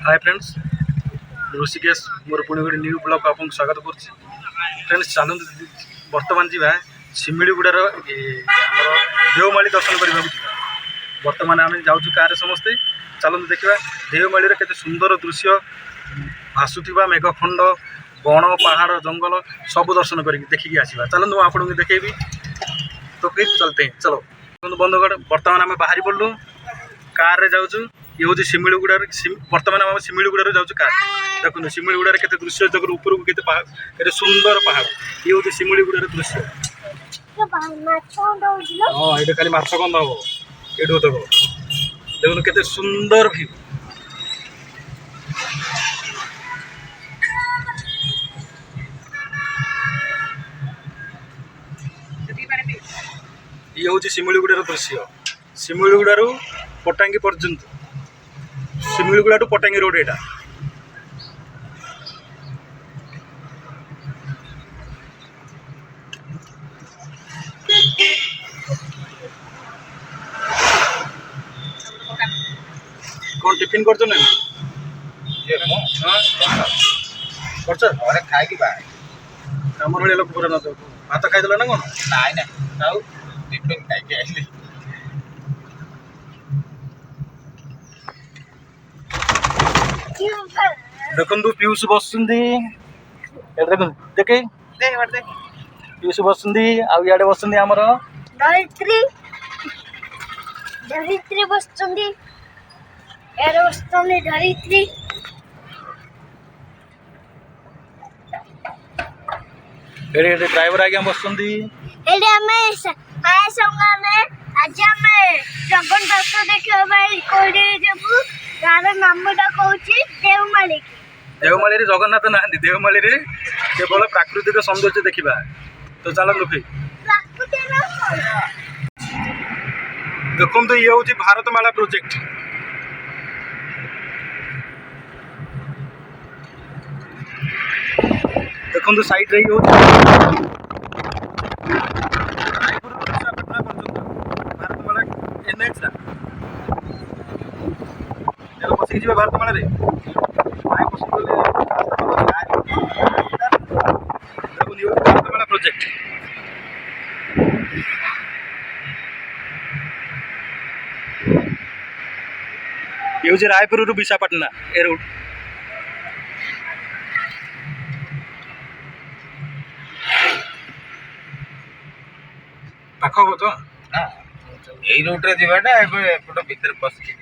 Hi friends, Rishikesh मोर पुणी गोटे new blog को आपको स्वागत कर फ्रेंड्स। चलते बर्तमान जा शिमिलीगुड़ार देवमाली दर्शन करने बर्तमान आम जाऊँ कार समस्ते। चलते देखा देवमाली के सुंदर दृश्य भासुवा मेघखंड बण पहाड़ जंगल सब दर्शन कर देखिकी आसवा। चलते आपको देखेबी तो फिर चलते हैं। चलो बंधुगढ़ बर्तमान आम बाहरी पड़लु कार रे जाऊँ। ये हूँ शिमिलीगुड़ार बर्तमान आम शिमिलीगुड़ार जाऊँ कार। देखो शिमिलीगुड़ार के दृश्य देखो ऊपर को के सुंदर पहाड़। ये हूँ शिमिलीगुड़ार दृश्य। हाँ ये खाली माछ गंध हम ये देख देखो के सुंदर व्यू। ये हूँ शिमिलीगुड़ार दृश्य। शिमिलीगुड़ार पटांगी पर्यंत शिमिलीगुड़ा टू पटांगी रोड एटा। कौन टिफिन कर खाई कम भाई लोक पूरा भात खाईदेल ना कौन नाई ना टिफिन खाई देखु पीयूष बस देखे पीयूष बस आड़े बस आमर धरित्री बस धरित्री ड्राइवर आज्ञा बस आज आम जगन दर्शन देखा गाँव नामटा कौन देवमाली। देवमाली जगन्नाथ ना देवमाली केवल प्राकृतिक सौंदर्य देखा। तो चलो देखो ये हूँ भारतमाला प्रोजेक्ट। देखो साइड रे भारतमाला एनएच बसिक जी भारतमाला भारतमाला प्रोजेक्ट। ये हूँ रायपुर रु विशाखापट्टना ए रूट। पाख हम तो यही रूट रे जीवाटा एपट भीतर पसिक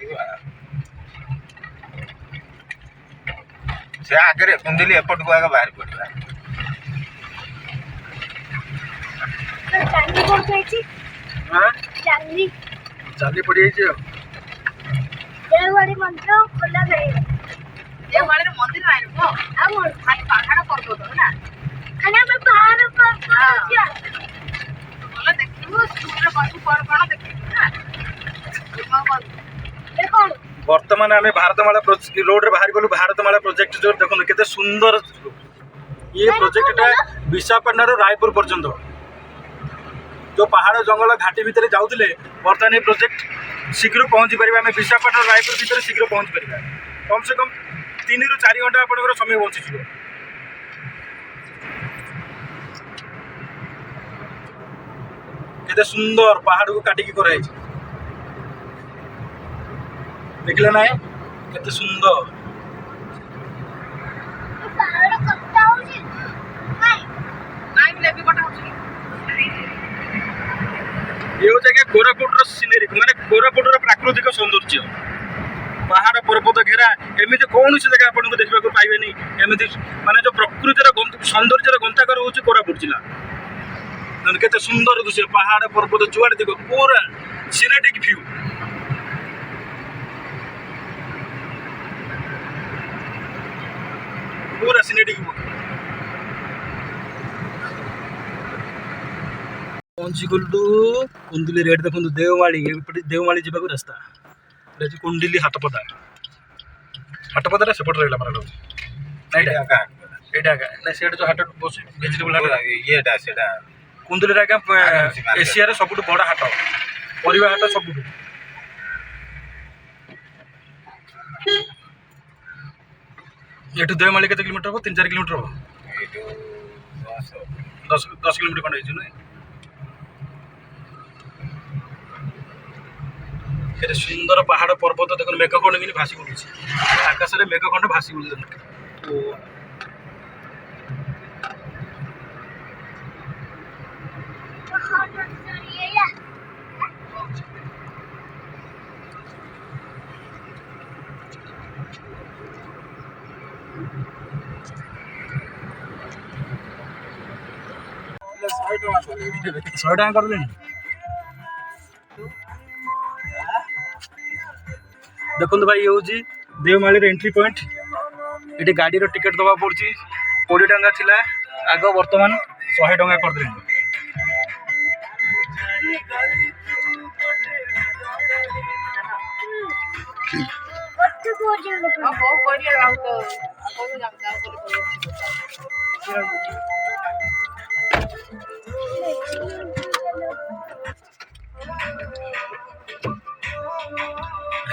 से आगे कुंदिली एपट को आगे बाहर पड़ा जाली पड़ी देववाड़ी मंदिर खोला नहीं। देववाड़ी मंदिर नहीं रुको हम खाली पहाड़ पर्वत ना खाना में पहाड़ पर्वत बोला देखिबो सूर्य बाजू पर देखिबो ना देखो वर्तमान आम भारतमाला रोड रे बाहर गलु। भारतमाला प्रोजेक्ट जो देखो केते सुंदर ये प्रोजेक्टटा विशाखापट्टना रो रायपुर पर्यंत जो पहाड़ जंगल घाटी भितर जाऊले बर्तमान ये प्रोजेक्ट शीघ्र पहुँची पार। आम विशाखापट्टना रायपुर भितर शीघ्र पहुँची पार। कम से कम 3 ରୁ 4 घंटा आपंकर समय बची। केते सुंदर पहाड़ को काटिकी कराई देखले ना केते सुंदर। पहाड़ कट्टा हो जी नाइ लेबी कटा हो ये जगह कोरापुट सीनेरी माने कोरापुट प्राकृतिक सौंदर्य पहाड़ पर्वत घेरा एमती कौन सी जगह आपको देखा पाइबे। एमती माने जो प्रकृतिर सौंदर्य गंताकर हूँ कोरापुट जिला। केते सुंदर दृश्य पहाड़ पर्वत जुआड़े देख पूरा सिनेटिक व्यू। पूरा सिनेटिक पहुँची गलु कुंदिली रेट देखो देवमाली देवमाली जावाक रास्ता कुंडिली हाटपदा सेपट रहा मारा ना से जो हाट बस भेजिटेबल हाट ये कुंदिली आज्ञा एशिया सब बड़ हाट परिवा हाट सब एठू देवमाली केते किलोमीटर हम 3-4 किलोमीटर हम ଏଇଠୁ 10 किलोमीटर खंड होइछु नै केते सुंदर पहाड़ पर्वत देखो मेघ खंड कि भासी बुलुछि आकाश रे मेघ खंड भासी बुलुछि तो शहे टाँग कर देखो भाई ये हूँ देवमाली एंट्री पॉइंट ये गाड़ी टिकेट दवा पड़ी 20 टंका थिला आग बर्तमान 100 टंका करदे बहुत बढ़िया रहा तो आगो जाम बोले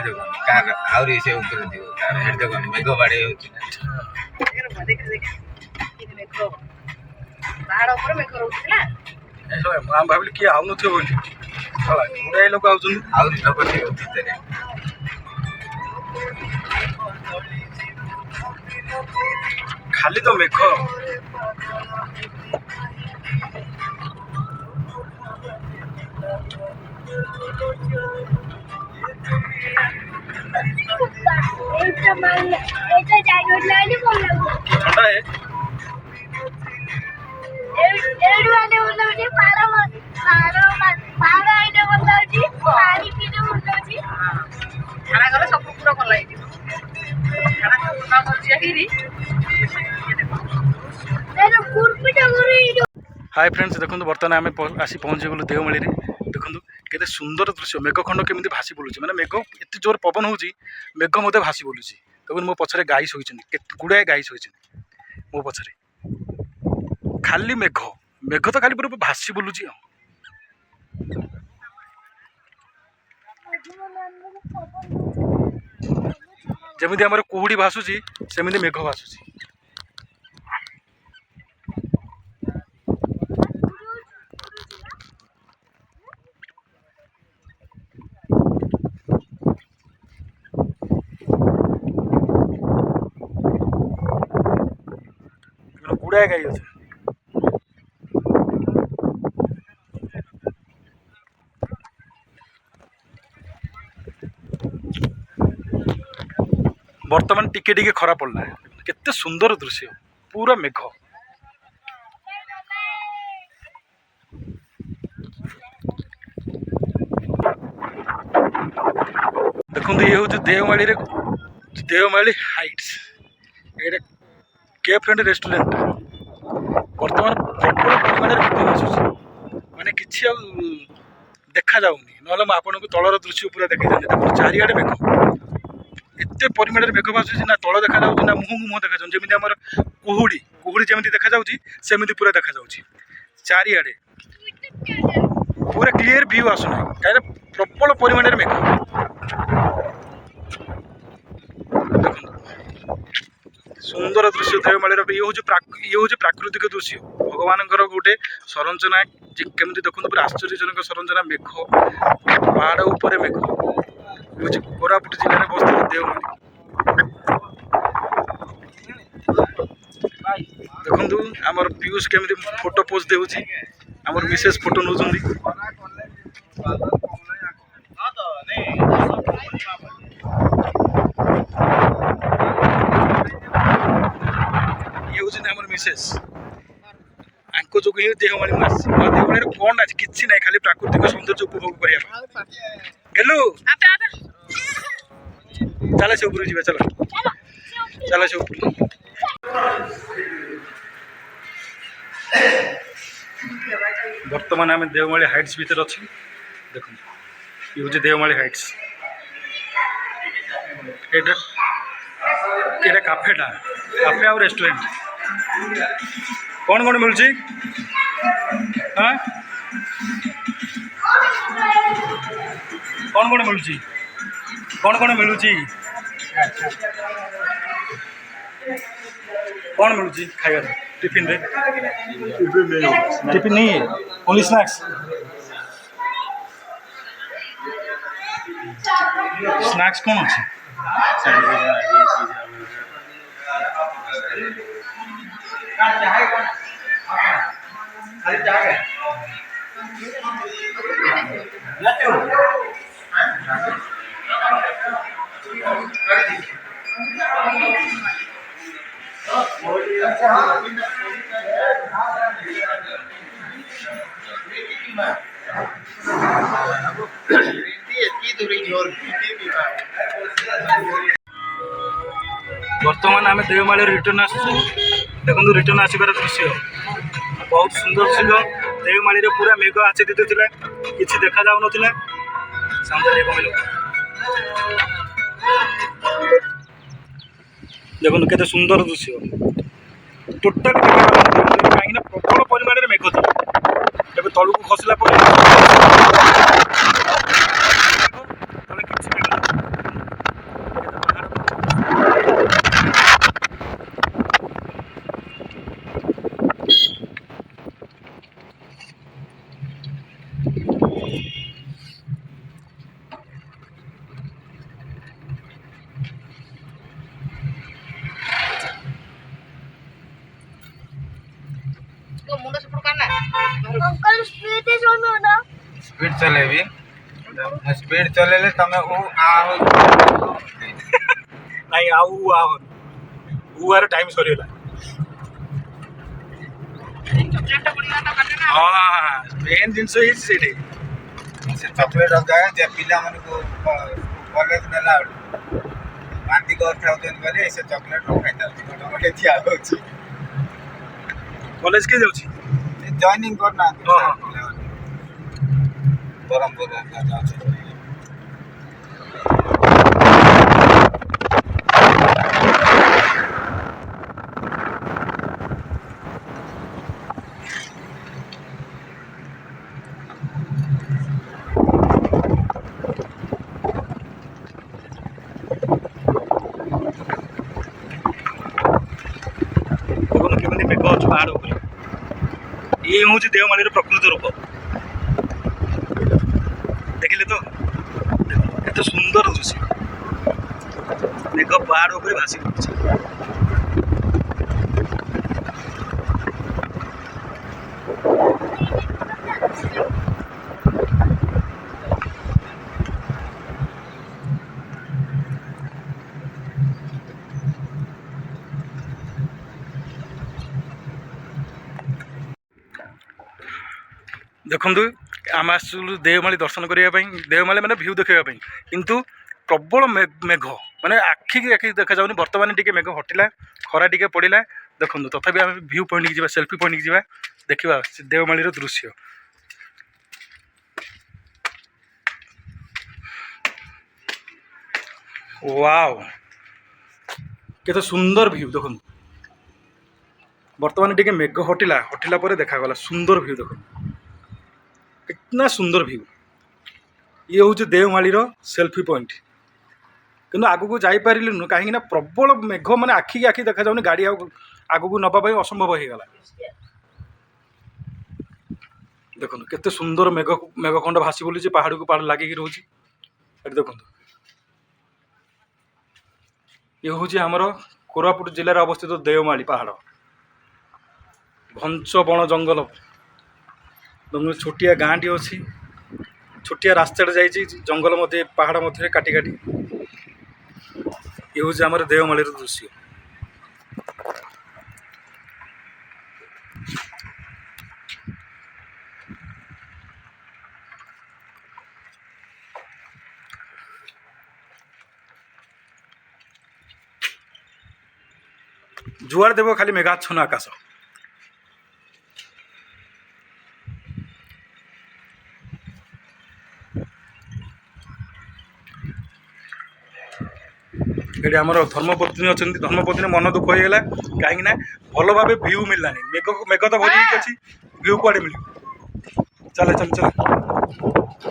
देखो कार आउरी से ऊपर दियो कार हेड देखो मेघ बाड़े होची ना देख मेघ पहाड़ ऊपर मेघ रोउथिला मां भाविली कि आउ नथियो बोली होला गुडाई लोक आउछन आउरी लोक दियो भितरे खाली तो मेघ ठंडा है खाना गले सब पूरा कर लाइट खाना पूरा कर जाहिरी हाय फ्रेंड्स देखो बर्तमान आम आसी पहुँची गलु देवमाली देखो केते सुंदर दृश्य मेघ खंड केमी भासी बुलूची मैंने मेघ एत जोर पवन हो मेघ मत भासी बुलूची देखो मो पछरे गाई शोचन गुड़ाए गाई शोचन मो पछरे खाली मेघ मेघ तो खाली पूरा भासी बुलूची जमी आम कुहुड़ी भासुची सेमती मेघ भासुची गुड़ाए गाई अच्छे बर्तमान टिके टिके खरा पड़ना केते सुंदर दृश्य पूरा मेघ देखो ये हूँ देवमाली हाइट्स ये केफ एंड रेस्टोरेंट बर्तमान प्रबल परिमाण मेघ भासुची माने किछि देखा जाउनी नहले म आपन को तलर दृश्य पूरा देखै देखो चारिआडे मेघ एते परिमाण मेघ भासुची ना तल देखा जाउची ना मुह मुह देखा जाउची जेमिति हमर कुहुड़ी जेमिति देखा जाउची सेमिति पूरा देखा जाउची चारिआडे पूरा क्लियर व्यू आसुना काहे प्रबल परिमाण मेघ सुंदर दृश्य देवमाली ये हूँ प्राकृतिक दृश्य भगवान गोटे संरचना केमती देखो पूरा आश्चर्यजनक संरचना मेघ पहाड़ उपरे मेघ हूँ कोरापुट जिले में अवस्थित देवमाली देखु आमर पीयूष केमती फोटो पोज देउछि आमर मिसेस फोटो नौछंती ये हूँ आमर मिसेस आंको जो ही देवमाली देवमाली कौन आज किसी ना खाली प्राकृतिक सौंदर्य उपभोग करने गेलु चल से ऊपर जी चलो चल से ऊपर बर्तमान आम देवमाली हाइट्स भीतर अच्छी देख ये हूँ देवमाली हाइट्स ये काफेटा काफे आ रेस्टोरेंट कौन कौन मिलूँ हाँ कौन कौन मिलूँ कौन मिलूँ खाइबार टिफिन रे टिफिन नहीं है ओनली स्नैक्स स्नैक्स कौन अच्छे बर्तमान आम देवमाली रिटर्न आसु देखो रिटर्न आसबार दृश्य बहुत सुंदर दृश्य देवमाली पूरा मेघ आच्छादित थे किसी देखा जाऊ ना देखो केते सुंदर दृश्य टोटाल कहीं प्रबल परिमाण मेघ था एवं तलू को खसला मुंड सपोर्ट करना अंकल स्पीड से सोनो ना स्पीड चलेबी स्पीड चलेले तमे नहीं आउ टाइम सरीगला चॉकलेट पड़ीगा तो काटे ना हाँ मेन जिनस ही सेठी से चॉकलेट जाए जे पिला मन को कॉलेज नेला बांती कर थाउजेंड करे से चॉकलेट रो खाइता गोटे थिया होची कॉलेज के जाउची जॉइनिंग करना हाँ। बरमपुर का जाउची पहाड़ ऊपर ये हूँ देवमाली प्रकृत रूप देखिले तो केते सुंदर दृश्य मेघ पहाड़ ऊपर भासी पड़े देखु आम आसलु देवमाली दर्शन करने देवमाली मैंने भ्यू देखा किंतु प्रबल मेघ माने आखि देखा जाऊनी बर्तमान टी मेघ हटिला खरा टी पड़ा देखो तथापि आम भ्यू पॉइंट की जावा सेल्फी पॉइंट की जावा देखा देवमाली दृश्य वाव केते सुंदर भ्यू देखो बर्तमान टी मेघ हटिला पर देखागला सुंदर भ्यू देखो कितना सुंदर भ्यू ये हूँ देवमाली सेल्फी पॉइंट किंतु आगू जापारू कहीं प्रबल मेघ मैंने आखि आखि देखा जाऊनी गाड़ी आगू नवाई असंभव हो गला देखो केते सुंदर मेघखंड भासी बुलूची पहाड़ को पहाड़ लगिक रोचे देखो ये हूँ आमर कोरापुट जिले में अवस्थित देवमाली पहाड़ घंच बण जंगल छोटिया गाँटी अच्छी छोटिया रास्ता जाइए जंगल मध्य पहाड़ मध्य काटी काटी ये हूँ आमर देवमाली दृश्य जुआर देव खाली मेघाच्छन्न आकाश ये आमर धर्मपत्नी अच्छा धर्मपत्नी मन दुख हो गला कहीं भल भाव भ्यू मिललानी मेघ तो भरी अच्छी भ्यू कड़े मिल चल चल चल